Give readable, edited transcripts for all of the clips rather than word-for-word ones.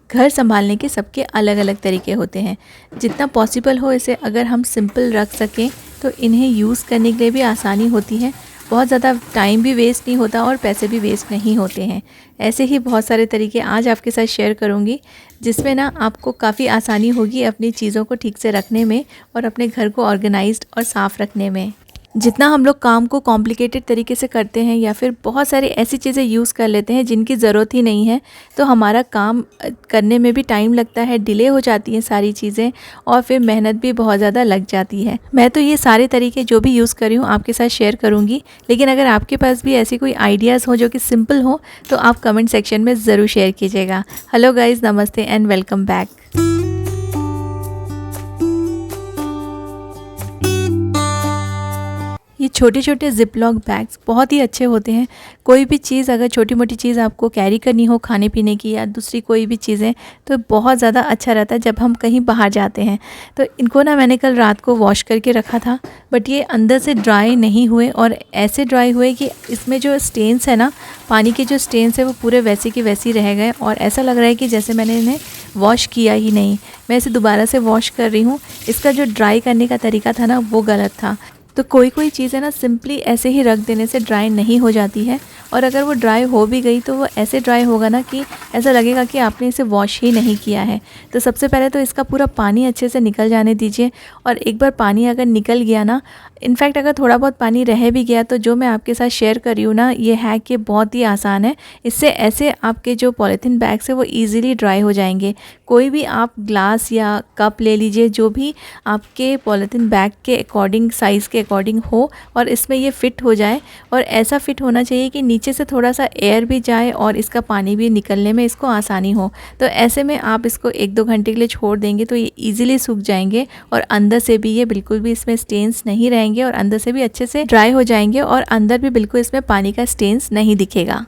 घर संभालने के सबके अलग अलग तरीके होते हैं। जितना पॉसिबल हो इसे अगर हम सिंपल रख सकें तो इन्हें यूज़ करने के लिए भी आसानी होती है। बहुत ज़्यादा टाइम भी वेस्ट नहीं होता और पैसे भी वेस्ट नहीं होते हैं। ऐसे ही बहुत सारे तरीके आज आपके साथ शेयर करूँगी, जिसमें ना आपको काफ़ी आसानी होगी अपनी चीज़ों को ठीक से रखने में और अपने घर को ऑर्गेनाइज्ड और साफ़ रखने में। जितना हम लोग काम को कॉम्प्लिकेटेड तरीके से करते हैं या फिर बहुत सारी ऐसी चीज़ें यूज़ कर लेते हैं जिनकी ज़रूरत ही नहीं है, तो हमारा काम करने में भी टाइम लगता है, डिले हो जाती हैं सारी चीज़ें और फिर मेहनत भी बहुत ज़्यादा लग जाती है। मैं तो ये सारे तरीके जो भी यूज़ कर रही हूँ आपके साथ शेयर करूँगी, लेकिन अगर आपके पास भी ऐसी कोई आइडियाज़ हो जो कि सिंपल हो तो आप कमेंट सेक्शन में ज़रूर शेयर कीजिएगा। हेलो गाइज़, नमस्ते एंड वेलकम बैक। ये छोटे छोटे ज़िप-लॉक बैग्स बहुत ही अच्छे होते हैं। कोई भी चीज़ अगर छोटी मोटी चीज़ आपको कैरी करनी हो खाने पीने की या दूसरी कोई भी चीज़ें, तो बहुत ज़्यादा अच्छा रहता है जब हम कहीं बाहर जाते हैं। तो इनको ना मैंने कल रात को वॉश करके रखा था, बट ये अंदर से ड्राई नहीं हुए और ऐसे ड्राई हुए कि इसमें जो स्टेन्स है ना, पानी के जो स्टेन्स है वो पूरे वैसे की वैसी रह गए और ऐसा लग रहा है कि जैसे मैंने इन्हें वॉश किया ही नहीं। मैं इसे दोबारा से वॉश कर रही हूँ। इसका जो ड्राई करने का तरीका था ना वो गलत था। तो कोई कोई चीज़ें ना सिंपली ऐसे ही रख देने से ड्राई नहीं हो जाती है, और अगर वो ड्राई हो भी गई तो वो ऐसे ड्राई होगा ना कि ऐसा लगेगा कि आपने इसे वॉश ही नहीं किया है। तो सबसे पहले तो इसका पूरा पानी अच्छे से निकल जाने दीजिए, और एक बार पानी अगर निकल गया ना, इनफैक्ट अगर थोड़ा बहुत पानी रह भी गया तो जो मैं आपके साथ शेयर कर रही हूँ ना, ये हैक ये बहुत ही आसान है। इससे ऐसे आपके जो पॉलीथीन बैग्स है वो ईज़िली ड्राई हो जाएंगे। कोई भी आप ग्लास या कप ले लीजिए जो भी आपके पॉलीथीन बैग के अकॉर्डिंग, साइज़ के अकॉर्डिंग हो, और इसमें ये फ़िट हो जाए। और ऐसा फ़िट होना चाहिए कि नीचे से थोड़ा सा एयर भी जाए और इसका पानी भी निकलने में इसको आसानी हो। तो ऐसे में आप इसको 1-2 घंटे के लिए छोड़ देंगे तो ये ईज़िली सूख जाएंगे, और अंदर से भी ये बिल्कुल भी इसमें स्टेन्स नहीं रहेंगे और अंदर से भी अच्छे से ड्राई हो जाएंगे, और अंदर भी बिल्कुल इसमें पानी का स्टेन्स नहीं दिखेगा।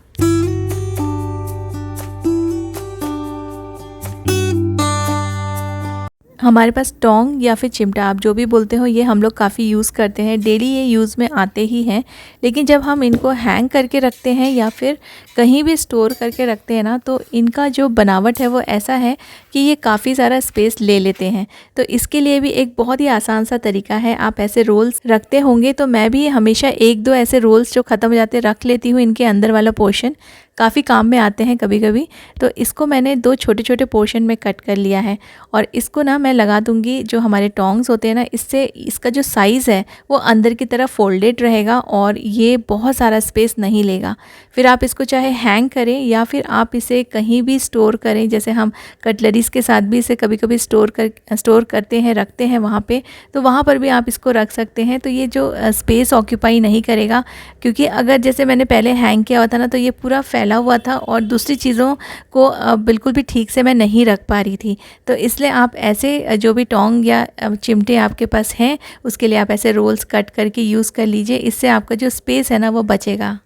हमारे पास टोंग या फिर चिमटा, आप जो भी बोलते हो, ये हम लोग काफ़ी यूज़ करते हैं, डेली ये यूज़ में आते ही हैं। लेकिन जब हम इनको हैंग करके रखते हैं या फिर कहीं भी स्टोर करके रखते हैं ना, तो इनका जो बनावट है वो ऐसा है कि ये काफ़ी सारा स्पेस ले लेते हैं। तो इसके लिए भी एक बहुत ही आसान सा तरीका है। आप ऐसे रोल्स रखते होंगे, तो मैं भी हमेशा 1-2 ऐसे रोल्स जो ख़त्म हो जाते हैं रख लेती हूँ। इनके अंदर वाला पोर्शन काफ़ी काम में आते हैं कभी कभी। तो इसको मैंने 2 छोटे छोटे पोर्शन में कट कर लिया है, और इसको ना मैं लगा दूंगी जो हमारे टोंग्स होते हैं ना, इससे इसका जो साइज़ है वो अंदर की तरफ फोल्डेड रहेगा और ये बहुत सारा स्पेस नहीं लेगा। फिर आप इसको चाहे हैंग करें या फिर आप इसे कहीं भी स्टोर करें, जैसे हम कटलरीज़ के साथ भी इसे कभी कभी स्टोर करते हैं, रखते हैं वहाँ पे, तो वहाँ पर भी आप इसको रख सकते हैं। तो ये जो स्पेस ऑक्यूपाई नहीं करेगा, क्योंकि अगर जैसे मैंने पहले हैंग किया हुआ था ना, तो ये पूरा फैला हुआ था और दूसरी चीज़ों को बिल्कुल भी ठीक से मैं नहीं रख पा रही थी। तो इसलिए आप ऐसे जो भी टोंग या चिमटे आपके पास हैं, उसके लिए आप ऐसे रोल्स कट करके यूज़ कर लीजिए। इससे आपका जो स्पेस है ना वो बचेगा।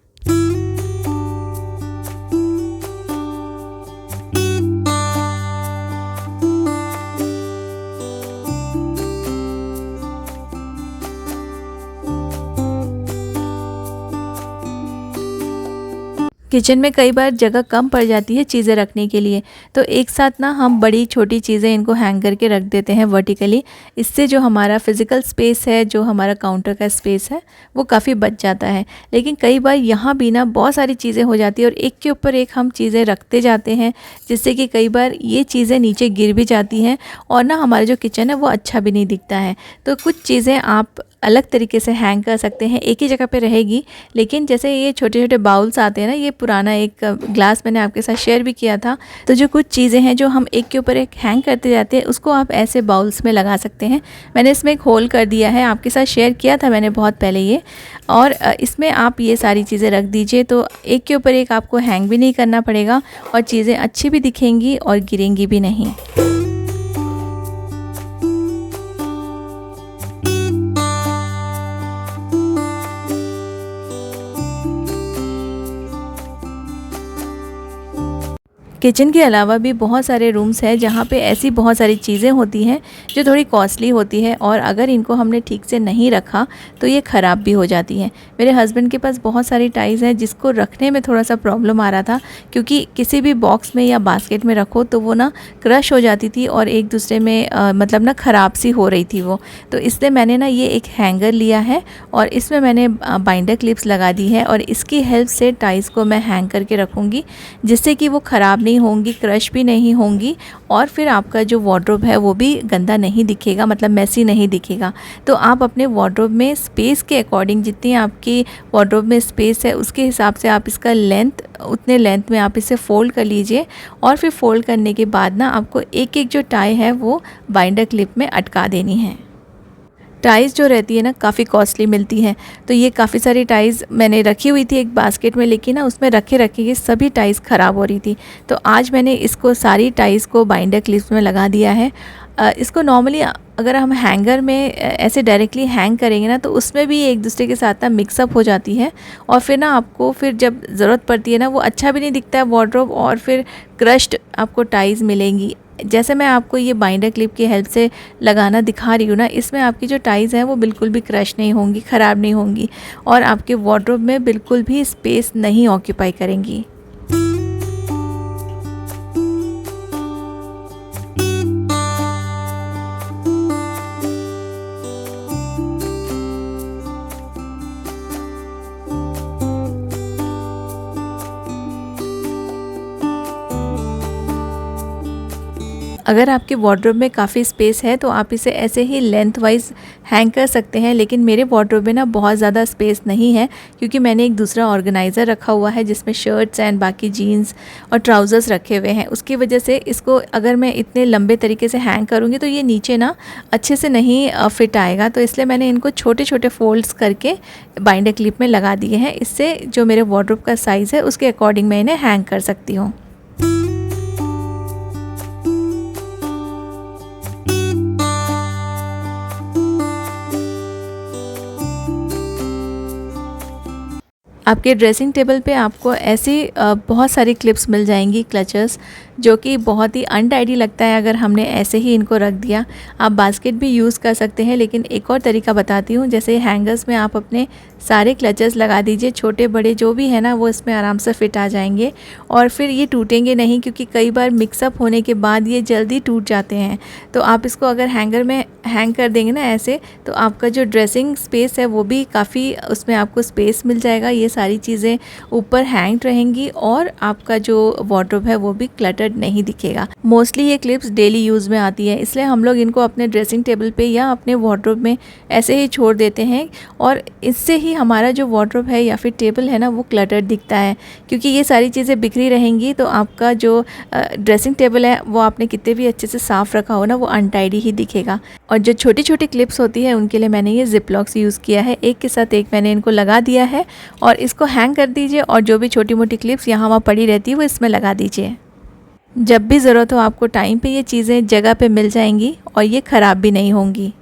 किचन में कई बार जगह कम पड़ जाती है चीज़ें रखने के लिए, तो एक साथ ना हम बड़ी छोटी चीज़ें इनको हैंग करके रख देते हैं वर्टिकली। इससे जो हमारा फिज़िकल स्पेस है, जो हमारा काउंटर का स्पेस है, वो काफ़ी बच जाता है। लेकिन कई बार यहाँ भी ना बहुत सारी चीज़ें हो जाती है और एक के ऊपर एक हम चीज़ें रखते जाते हैं, जिससे कि कई बार ये चीज़ें नीचे गिर भी जाती हैं और ना हमारा जो किचन है वो अच्छा भी नहीं दिखता है। तो कुछ चीज़ें आप अलग तरीके से हैंग कर सकते हैं, एक ही जगह पे रहेगी। लेकिन जैसे ये छोटे छोटे बाउल्स आते हैं ना, ये पुराना एक ग्लास मैंने आपके साथ शेयर भी किया था। तो जो कुछ चीज़ें हैं जो हम एक के ऊपर एक हैंग करते जाते हैं, उसको आप ऐसे बाउल्स में लगा सकते हैं। मैंने इसमें एक होल कर दिया है, आपके साथ शेयर किया था मैंने बहुत पहले ये, और इसमें आप ये सारी चीज़ें रख दीजिए, तो एक के ऊपर एक आपको हैंग भी नहीं करना पड़ेगा और चीज़ें अच्छी भी दिखेंगी और गिरेंगी भी नहीं। किचन के अलावा भी बहुत सारे रूम्स हैं जहाँ पे ऐसी बहुत सारी चीज़ें होती हैं जो थोड़ी कॉस्टली होती है, और अगर इनको हमने ठीक से नहीं रखा तो ये ख़राब भी हो जाती हैं। मेरे हस्बैंड के पास बहुत सारी टाइज़ हैं जिसको रखने में थोड़ा सा प्रॉब्लम आ रहा था, क्योंकि किसी भी बॉक्स में या बास्केट में रखो तो वो ना क्रश हो जाती थी और एक दूसरे में मतलब ना ख़राब सी हो रही थी वो। तो इसलिए मैंने ना ये एक हैंगर लिया है और इसमें मैंने बाइंडर क्लिप्स लगा दी है, और इसकी हेल्प से टाइज़ को मैं हैंग करके रखूँगी, जिससे कि वो ख़राब नहीं होंगी, क्रश भी नहीं होंगी, और फिर आपका जो वार्डरोब है वो भी गंदा नहीं दिखेगा, मतलब मैसी नहीं दिखेगा। तो आप अपने वार्डरोब में स्पेस के अकॉर्डिंग, जितनी आपकी वार्डरोब में स्पेस है उसके हिसाब से आप इसका उतने लेंथ में आप इसे फ़ोल्ड कर लीजिए, और फिर फ़ोल्ड करने के बाद ना आपको एक एक जो टाई है वो बाइंडर क्लिप में अटका देनी है। टाइज़ जो रहती है ना काफ़ी कॉस्टली मिलती हैं, तो ये काफ़ी सारी टाइज़ मैंने रखी हुई थी एक बास्केट में, लेकिन ना उसमें रखे ये सभी टाइज़ ख़राब हो रही थी। तो आज मैंने इसको सारी टाइज़ को बाइंडर क्लिप्स में लगा दिया है। इसको नॉर्मली अगर हम हैंगर में ऐसे डायरेक्टली हैंग करेंगे ना तो उसमें भी एक दूसरे के साथ ना मिक्सअप हो जाती है, और फिर ना आपको फिर जब ज़रूरत पड़ती है ना वो अच्छा भी नहीं दिखता है वार्डरोब, और फिर क्रश्ड आपको टाइज़ मिलेंगी। जैसे मैं आपको ये बाइंडर क्लिप की हेल्प से लगाना दिखा रही हूँ ना, इसमें आपकी जो टाइज़ हैं वो बिल्कुल भी क्रश नहीं होंगी, ख़राब नहीं होंगी, और आपके वार्डरोब में बिल्कुल भी स्पेस नहीं ऑक्यूपाई करेंगी। अगर आपके वार्डरोब में काफ़ी स्पेस है तो आप इसे ऐसे ही लेंथ वाइज हैंग कर सकते हैं, लेकिन मेरे वार्डरोब में ना बहुत ज़्यादा स्पेस नहीं है, क्योंकि मैंने एक दूसरा ऑर्गेनाइज़र रखा हुआ है जिसमें शर्ट्स एंड बाकी जीन्स और ट्राउज़र्स रखे हुए हैं। उसकी वजह से इसको अगर मैं इतने लंबे तरीके से हैंग करूँगी तो ये नीचे ना अच्छे से नहीं फिट आएगा, तो इसलिए मैंने इनको छोटे छोटे फोल्ड्स करके बाइंडर क्लिप में लगा दिए हैं। इससे जो मेरे वार्डरोब का साइज़ है उसके अकॉर्डिंग मैं इन्हें हैंग कर सकती हूँ। आपके ड्रेसिंग टेबल पे आपको ऐसी बहुत सारी क्लिप्स मिल जाएंगी, क्लचर्स, जो कि बहुत ही अनटाइडी लगता है अगर हमने ऐसे ही इनको रख दिया। आप बास्केट भी यूज़ कर सकते हैं, लेकिन एक और तरीका बताती हूँ। जैसे हैंगर्स में आप अपने सारे क्लचर्स लगा दीजिए, छोटे बड़े जो भी है ना वो इसमें आराम से फिट आ जाएंगे, और फिर ये टूटेंगे नहीं, क्योंकि कई बार मिक्सअप होने के बाद ये जल्दी टूट जाते हैं। तो आप इसको अगर हैंगर में हैंग कर देंगे ना ऐसे, तो आपका जो ड्रेसिंग स्पेस है वो भी काफ़ी, उसमें आपको स्पेस मिल जाएगा, ये सारी चीज़ें ऊपर हैंग रहेंगी, और आपका जो वार्डरोब है वो भी क्लटर्ड नहीं दिखेगा। मोस्टली ये क्लिप्स डेली यूज़ में आती है, इसलिए हम लोग इनको अपने ड्रेसिंग टेबल पे या अपने वार्डरोब में ऐसे ही छोड़ देते हैं, और इससे ही हमारा जो वार्डरोब है या फिर टेबल है ना वो क्लटर्ड दिखता है। क्योंकि ये सारी चीज़ें बिखरी रहेंगी तो आपका जो ड्रेसिंग टेबल है वो आपने कितने भी अच्छे से साफ़ रखा हो ना वो अनटाइडी ही दिखेगा। और जो छोटी छोटी क्लिप्स होती है उनके लिए मैंने ये जिप लॉक्स यूज़ किया है, एक के साथ एक मैंने इनको लगा दिया है, और इसको हैंग कर दीजिए, और जो भी छोटी मोटी क्लिप्स यहाँ वहाँ पड़ी रहती है वो इसमें लगा दीजिए। जब भी ज़रूरत हो आपको टाइम पे ये चीज़ें जगह पे मिल जाएंगी, और ये ख़राब भी नहीं होंगी।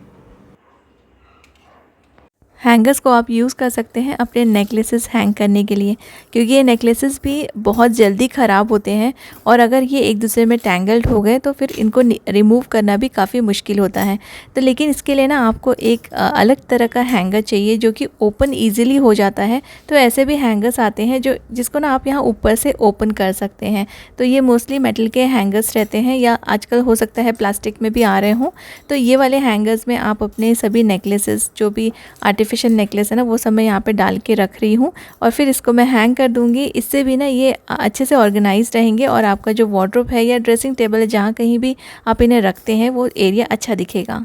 हैंगर्स को आप यूज़ कर सकते हैं अपने नेकलेसेस हैंग करने के लिए, क्योंकि ये नेकलेसेस भी बहुत जल्दी ख़राब होते हैं, और अगर ये एक दूसरे में टैंगल्ड हो गए तो फिर इनको रिमूव करना भी काफ़ी मुश्किल होता है। तो लेकिन इसके लिए ना आपको एक अलग तरह का हैंगर चाहिए जो कि ओपन ईज़िली हो जाता है। तो ऐसे भी हैंगर्स आते हैं जिसको ना आप यहाँ ऊपर से ओपन कर सकते हैं। तो ये मोस्टली मेटल के हैंगर्स रहते हैं, या आजकल हो सकता है प्लास्टिक में भी आ रहे हों। तो ये वाले हैंगर्स में आप अपने सभी नेकलेसेस, जो भी आर्टिफिशियल नेकलेस है ना वो सब मैं यहाँ पे डाल के रख रही हूँ, और फिर इसको मैं हैंग कर दूँगी। इससे भी ना ये अच्छे से ऑर्गेनाइज रहेंगे, और आपका जो वार्डरोब है या ड्रेसिंग टेबल है जहाँ कहीं भी आप इन्हें रखते हैं वो एरिया अच्छा दिखेगा।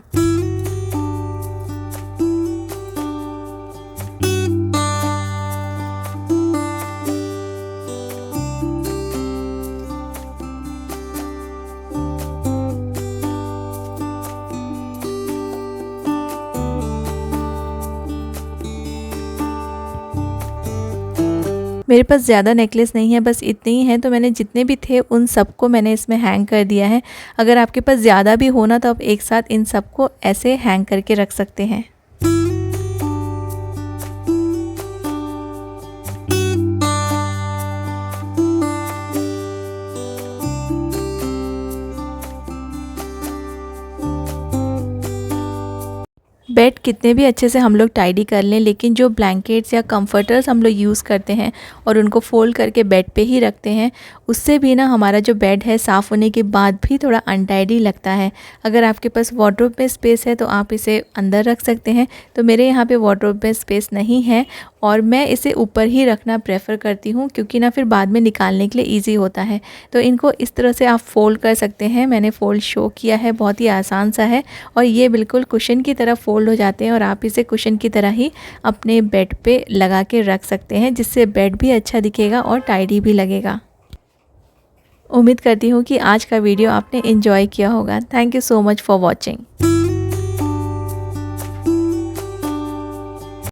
मेरे पास ज़्यादा नेकलेस नहीं है, बस इतने ही हैं, तो मैंने जितने भी थे उन सबको मैंने इसमें हैंग कर दिया है। अगर आपके पास ज़्यादा भी हो ना तो आप एक साथ इन सबको ऐसे हैंग करके रख सकते हैं। बेड कितने भी अच्छे से हम लोग टाइडी कर लें, लेकिन जो ब्लैंकेट्स या कंफर्टर्स हम लोग यूज़ करते हैं और उनको फ़ोल्ड करके बेड पे ही रखते हैं, उससे भी ना हमारा जो बेड है साफ़ होने के बाद भी थोड़ा अनटाइडी लगता है। अगर आपके पास वार्डरोब में स्पेस है तो आप इसे अंदर रख सकते हैं। तो मेरे यहाँ पे वार्डरोब में स्पेस नहीं है और मैं इसे ऊपर ही रखना प्रेफर करती हूँ, क्योंकि ना फिर बाद में निकालने के लिए ईज़ी होता है। तो इनको इस तरह से आप फ़ोल्ड कर सकते हैं। मैंने फ़ोल्ड शो किया है, बहुत ही आसान सा है और ये बिल्कुल कुशन की तरह फ़ोल्ड हो जाते हैं और आप इसे कुशन की तरह ही अपने बेड पे लगा के रख सकते हैं, जिससे बेड भी अच्छा दिखेगा और टाइडी भी लगेगा। उम्मीद करती हूँ कि आज का वीडियो आपने एंजॉय किया होगा। Thank you so much for watching.